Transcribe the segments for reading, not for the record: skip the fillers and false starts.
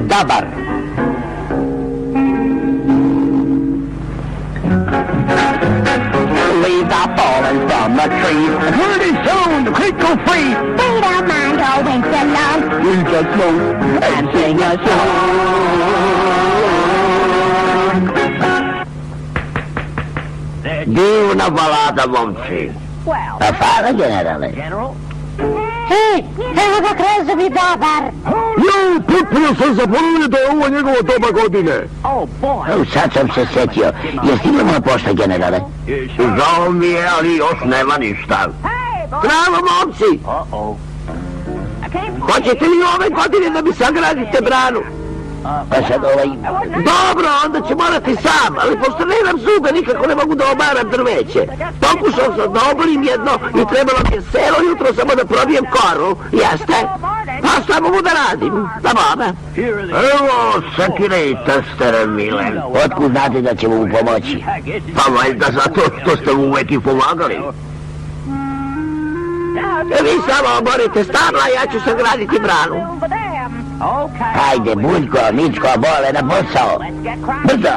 Dobar. Leaves are falling from the trees. Pretty soon the creek will freeze. We don't mind all winter long. We just float and sing a song. Divna balada, momci. A fare, generale? Hej, evo ga Krezovi dobar. Jo, potpuno sam zaboravio da je ovo njegovo doba godine. Evo, sad sam se setio. Je stigla moja pošta, generale? Žao mi je, ali još nema ništa. Bravo, momci! Hoćete li ove godine da mi sagradite branu? Pa sad Dobro, onda će morati sam, ali pošto nemam zube, nikako ne mogu da obaram drveće. Pokušao sam da obolim jedno i trebalo mi je celo jutro samo da probijem koru, jeste? Pa šta mogu da radim? Da bome. Evo, sekire i testere, mile. Otkud znate da će mu pomoći? Pa valjda zato što ste mu uvek i pomagali. Vi samo oborite stabla, ja ću sagraditi branu. Hajde, Buljko, Mičko, bole na posao. Brzo!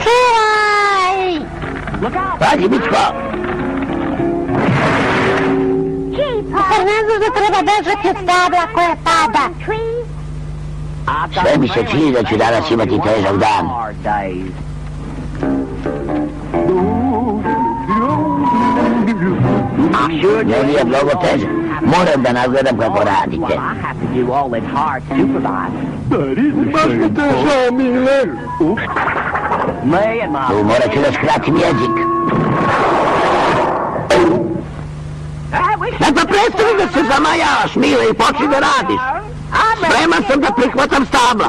Čuvaj! Pazi, Mičko! Zar ne znaš da treba bežati od stabla koje pada? Sve mi se čini da ću danas imati težak dan. Meni je mnogo teže. Moram da nadgledam kako radite. Baš mi te žao, mile. Tu morat ću da skratim jezik. Pa prestani da se zamajavaš, mile, i počni da radiš. Spreman sam da prihvatam stabla.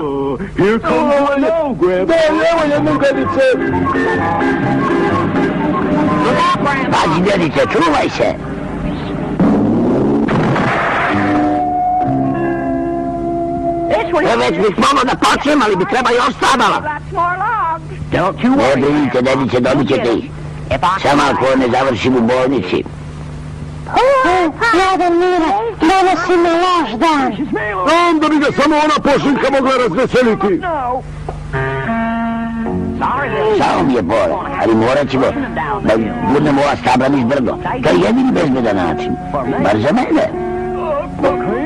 Here comes the snow, Grandpa. Evo jednu gadice. Pazi, djedice, čuvaj se. Već bih mogao da počnem, ali bi treba još stabala. Ne brinite, djedice, dobit ćete ih. Samo ako ne završim u bolnici. Jadan Mile, donosi mi loš dan. Onda bi ga samo ona pošiljka mogla razveseliti. Žao mi je, bole, ali morat ćemo da gurnemo ova stabla niz brdo. To je jedini bezbedan način. Bar za mene.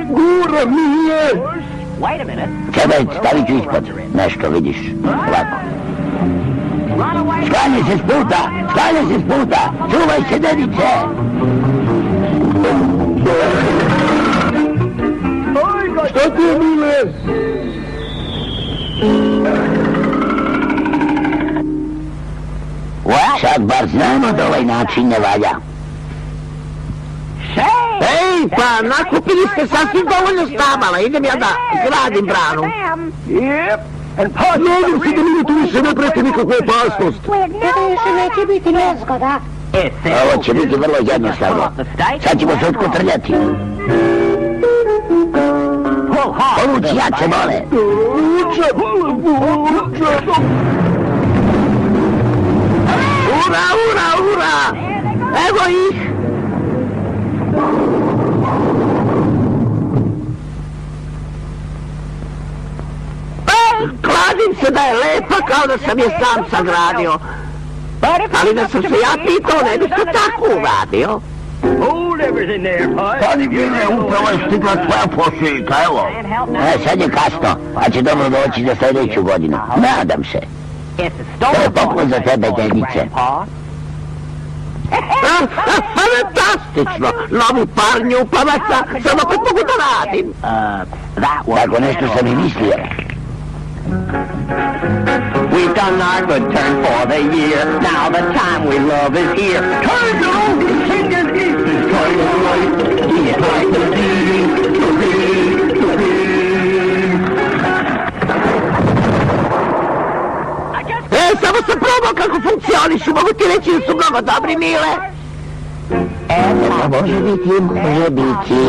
Gura mi je! Čekaj, stavit ću ispod. Nešto, vidiš. Ovako. Sklanjaj se s puta! Sklanjaj se s puta! Čuvaj se, dedice! Šta ti je, mile? Sad bar znamo da ovaj način ne valja. Ej, pa nakupili ste sasvim dovoljno stabala. Idem ja da gradim branu. Nadam se da mi tu više ne preti nikakva opasnost. Da više neće biti nezgoda. Ovo će biti vrlo jednostavno. Sad ćemo se otkotrljati. Povući jače, bole. Ura, ura, ura! Evo ih! Kladim se da je lepa kao da sam je sam sagradio. Ali da sam se ja pitao, ne bih to tako uradio. Pani Mile, upravo je stigla tvoja pošiljka, evo. Sad je kasno, a će dobro doći za sljedeću godinu. Nadam se. To je poklon za tebe, dedice. Fantastično! Novi par njupavaca, samo kad mogu da radim. Tako nešto sam i mislio. We've done our good turn for the year. Now the time we love is here. Time to open, sing and eat this kind of life. It's like the dream, to be. Samo sam probao kako funkcionišu, mogu ti reći da su mnogo dobri, Mile. Može biti, može biti.